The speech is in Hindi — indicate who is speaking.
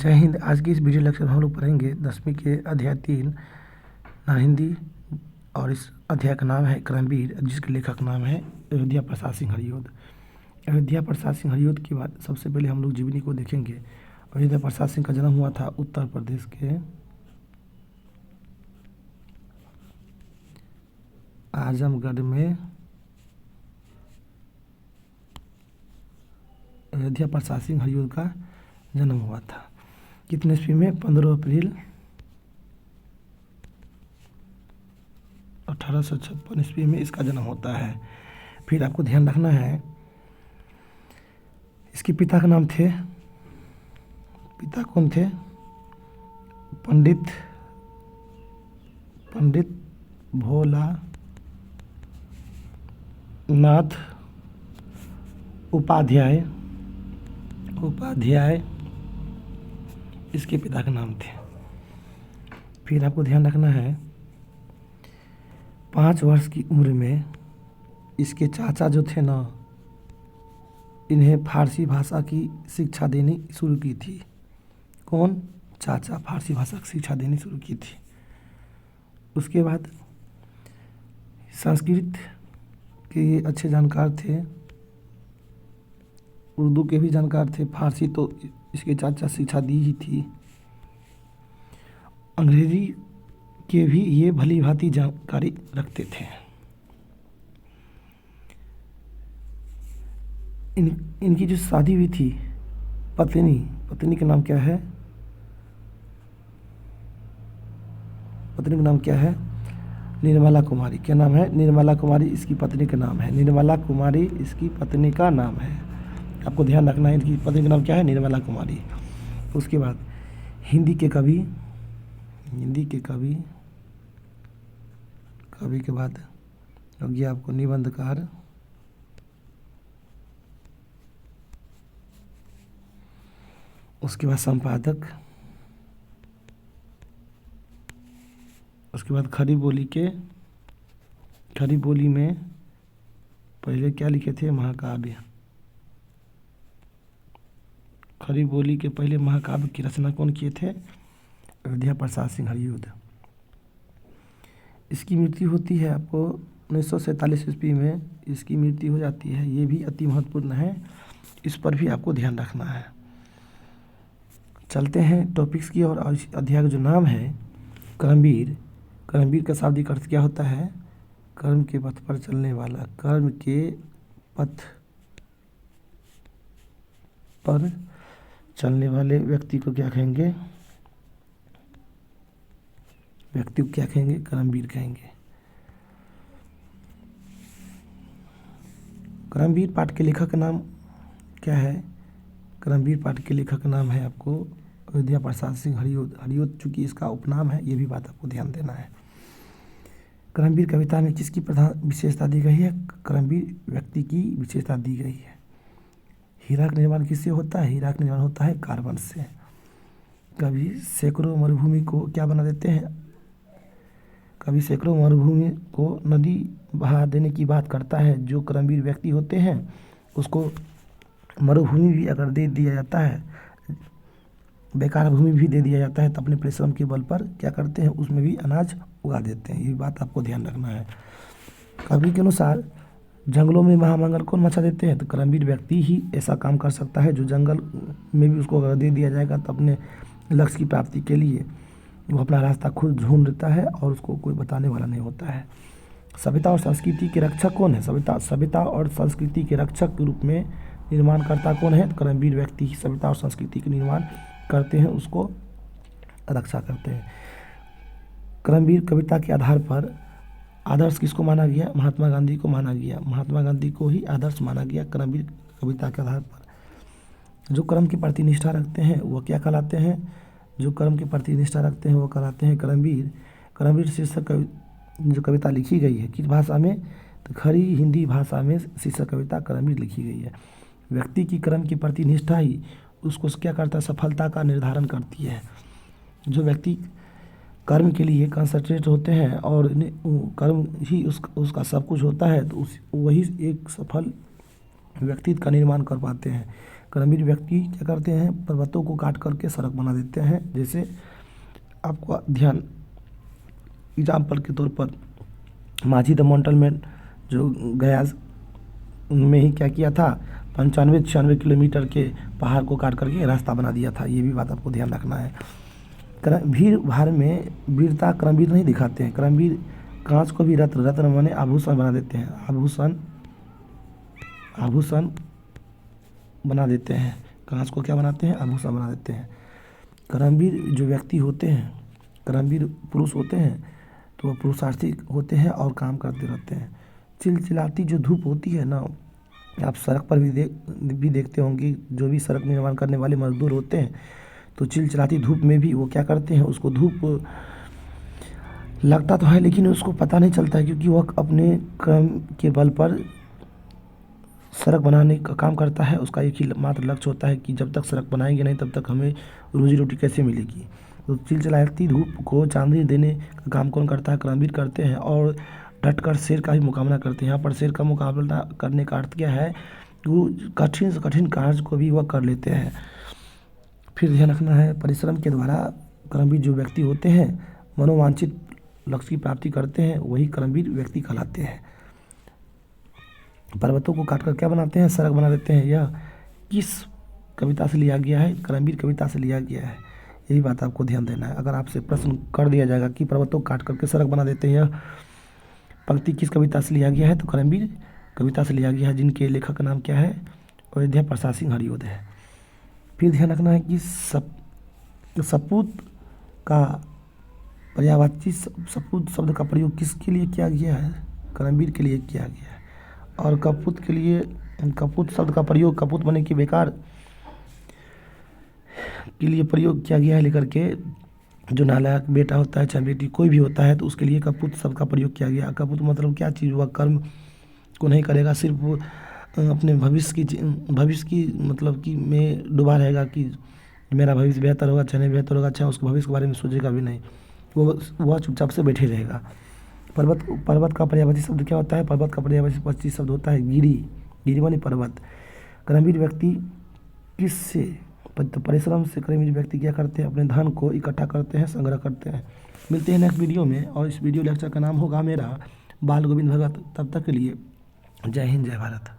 Speaker 1: जय हिंद। आज की इस वीडियो लेक्चर में हम लोग पढ़ेंगे 10वीं के अध्याय 3 हिंदी, और इस अध्याय का नाम है कर्मवीर, जिसके लेखक नाम है अयोध्या प्रसाद सिंह हरिऔध। अयोध्या प्रसाद सिंह हरिऔध के बाद सबसे पहले हम लोग जीवनी को देखेंगे। अयोध्या प्रसाद सिंह का जन्म हुआ था उत्तर प्रदेश के आजमगढ़ में। अयोध्या प्रसाद सिंह हरिऔध का जन्म हुआ था कितने ईस्वी में? 15 अप्रैल 1856 ईस्वी में इसका जन्म होता है। फिर आपको ध्यान रखना है, इसके पिता का नाम थे, पिता कौन थे? पंडित भोला नाथ उपाध्याय इसके पिता का नाम थे। फिर आपको ध्यान रखना है, 5 वर्ष की उम्र में इसके चाचा जो थे ना, इन्हें फारसी भाषा की शिक्षा देनी शुरू की थी। कौन? चाचा फारसी भाषा की शिक्षा देनी शुरू की थी। उसके बाद संस्कृत के अच्छे जानकार थे, उर्दू के भी जानकार थे, फारसी तो इसके चाचा शिक्षा दी ही थी। अंग्रेजी के भी ये भली भांति जानकारी रखते थे। इनकी जो शादी हुई थी, पत्नी का नाम क्या है? पत्नी का नाम क्या है? निर्मला कुमारी। क्या नाम है? निर्मला कुमारी इसकी पत्नी का नाम है। निर्मला कुमारी इसकी पत्नी का नाम है। आपको ध्यान रखना है, इनकी पत्नी का नाम क्या है? निर्मला कुमारी। उसके बाद हिंदी के कवि के बाद हो गया आपको निबंधकार, उसके बाद संपादक, उसके बाद खड़ी बोली में पहले क्या लिखे थे? महाकाव्य। खड़ी बोली के पहले महाकाव्य की रचना कौन किए थे? अयोध्या प्रसाद सिंह हरिऔध। इसकी मृत्यु होती है आपको 1947 ईस्वी में इसकी मृत्यु हो जाती है। ये भी अति महत्वपूर्ण है, इस पर भी आपको ध्यान रखना है। चलते हैं टॉपिक्स की और अध्याय का जो नाम है कर्मवीर। कर्मवीर का शाब्दिक अर्थ क्या होता है? कर्म के पथ पर चलने वाला। कर्म के पथ पर चलने वाले व्यक्ति को क्या कहेंगे? कर्मवीर कहेंगे। कर्मवीर पाठ के लेखक का नाम क्या है? कर्मवीर पाठ के लेखक का नाम है आपको अयोध्या प्रसाद सिंह हरिऔध चूंकि इसका उपनाम है, ये भी बात आपको ध्यान देना है। कर्मवीर कविता में किसकी प्रधान विशेषता दी गई है? कर्मवीर व्यक्ति की विशेषता दी गई है। हीरा का निर्माण किससे होता है? हीरा का निर्माण होता है कार्बन से। कभी सैकड़ों मरुभूमि को क्या बना देते हैं? कभी सैकड़ों मरुभूमि को नदी बहा देने की बात करता है। जो कर्मवीर व्यक्ति होते हैं उसको मरुभूमि भी अगर दे दिया जाता है, बेकार भूमि भी दे दिया जाता है, तो अपने परिश्रम के बल पर क्या करते हैं? उसमें भी अनाज उगा देते हैं। ये बात आपको ध्यान रखना है। कवि के अनुसार जंगलों में महामंगल कौन मचा देते हैं? तो कर्मवीर व्यक्ति ही ऐसा काम कर सकता है। जो जंगल में भी उसको अगर दे दिया जाएगा तो अपने लक्ष्य की प्राप्ति के लिए वो अपना रास्ता खुद ढूंढ लेता है और उसको कोई बताने वाला नहीं होता है। सभ्यता और संस्कृति के रक्षक कौन है? सभ्यता और संस्कृति के रक्षक के रूप में निर्माणकर्ता कौन है? तो कर्मवीर व्यक्ति ही सभ्यता और संस्कृति के निर्माण करते हैं, उसको रक्षा करते हैं। कर्मवीर कविता के आधार पर आदर्श किसको माना गया? महात्मा गांधी को माना गया। महात्मा गांधी को ही आदर्श माना गया कर्मवीर कविता के आधार पर। जो कर्म के प्रति निष्ठा रखते हैं वो क्या कहलाते हैं? जो कर्म के प्रति निष्ठा रखते हैं वो कहलाते हैं कर्मवीर। कर्मवीर शीर्षक जो कविता लिखी गई है किस भाषा में? तो खड़ी हिंदी भाषा में शीर्षक कविता कर्मवीर लिखी गई है। व्यक्ति की कर्म के प्रति निष्ठा ही उसको क्या करता है? सफलता का निर्धारण करती है। जो व्यक्ति कर्म के लिए कंसंट्रेट होते हैं और कर्म ही उसका सब कुछ होता है, तो वही एक सफल व्यक्तित्व का निर्माण कर पाते हैं। कर्मवीर व्यक्ति क्या करते हैं, पर्वतों को काट करके सड़क बना देते हैं। जैसे आपको ध्यान एग्जाम्पल के तौर पर माझी द माउंटेन मैन जो गया में ही क्या किया था, 95-96 किलोमीटर के पहाड़ को काट करके रास्ता बना दिया था। ये भी बात आपको ध्यान रखना है। भीड़ भाड़ में वीरता कर्मवीर नहीं दिखाते हैं। कर्मवीर कांच को भी रत्न, रत्न माने आभूषण बना देते हैं। आभूषण बना देते हैं। कांच को क्या बनाते हैं, आभूषण बना देते हैं। कर्मवीर जो व्यक्ति होते हैं, कर्मवीर पुरुष होते हैं, तो वह पुरुषार्थी होते हैं और काम करते रहते हैं। चिलचिलाती जो धूप होती है ना, आप सड़क पर भी देखते होंगे, जो भी सड़क निर्माण करने वाले मजदूर होते हैं, तो चिलचिलाती धूप में भी वो क्या करते हैं, उसको धूप लगता तो है लेकिन उसको पता नहीं चलता है, क्योंकि वह अपने कर्म के बल पर सड़क बनाने का काम करता है। उसका एक ही मात्र लक्ष्य होता है कि जब तक सड़क बनाएंगे नहीं तब तक हमें रोजी रोटी कैसे मिलेगी। तो चिलचिलाती धूप को चांदनी देने का काम कौन करता है, कर्मवीर करते हैं। और डटकर शेर का भी मुकाबला करते हैं। यहाँ पर शेर का मुकाबला करने का अर्थ क्या है, वो कठिन से कठिन कार्य को भी वह कर लेते हैं। फिर ध्यान रखना है, परिश्रम के द्वारा कर्मवीर जो व्यक्ति होते हैं मनोवांछित लक्ष्य की प्राप्ति करते हैं, वही कर्मवीर व्यक्ति कहलाते हैं। पर्वतों को काटकर क्या बनाते हैं, सड़क बना देते हैं। यह किस कविता से लिया गया है, कर्मवीर कविता से लिया गया है। यही बात आपको ध्यान देना है। अगर आपसे प्रश्न कर दिया जाएगा कि पर्वतों को काट करके सड़क बना देते हैं, यह पंक्ति किस कविता से लिया गया है, तो कर्मवीर कविता से लिया गया है, जिनके लेखक का नाम क्या है, अयोध्या प्रसाद सिंह हरिओद है। फिर ध्यान रखना है कि सपूत का पर्यायवाची सपूत शब्द का प्रयोग किसके लिए किया गया है, कर्मवीर के लिए किया गया है। और कपूत के लिए, कपूत शब्द का प्रयोग कपूत बने की बेकार के लिए प्रयोग किया गया है, लेकर के जो नालायक बेटा होता है चाहे बेटी कोई भी होता है, तो उसके लिए कपूत शब्द का प्रयोग किया गया। कपूत मतलब क्या चीज़, वह कर्म को नहीं करेगा, सिर्फ अपने भविष्य की मतलब कि में डूबा रहेगा कि मेरा भविष्य बेहतर होगा चाहे नहीं बेहतर होगा, अच्छा उसके भविष्य के बारे में सोचेगा भी नहीं, वह चुपचाप से बैठे रहेगा। पर्वत का पर्यायवाची शब्द क्या होता है, पर्वत का पर्यायवाची शब्द होता है गिरी। गिरी माने पर्वत। कर्मवीर व्यक्ति किससे, परिश्रम से कर्मवीर व्यक्ति क्या करते हैं, अपने धन को इकट्ठा करते हैं, संग्रह करते हैं। मिलते हैं नेक्स्ट वीडियो में, और इस वीडियो लेक्चर का नाम होगा मेरा बाल गोविंद भगत। तब तक के लिए जय हिंद जय भारत।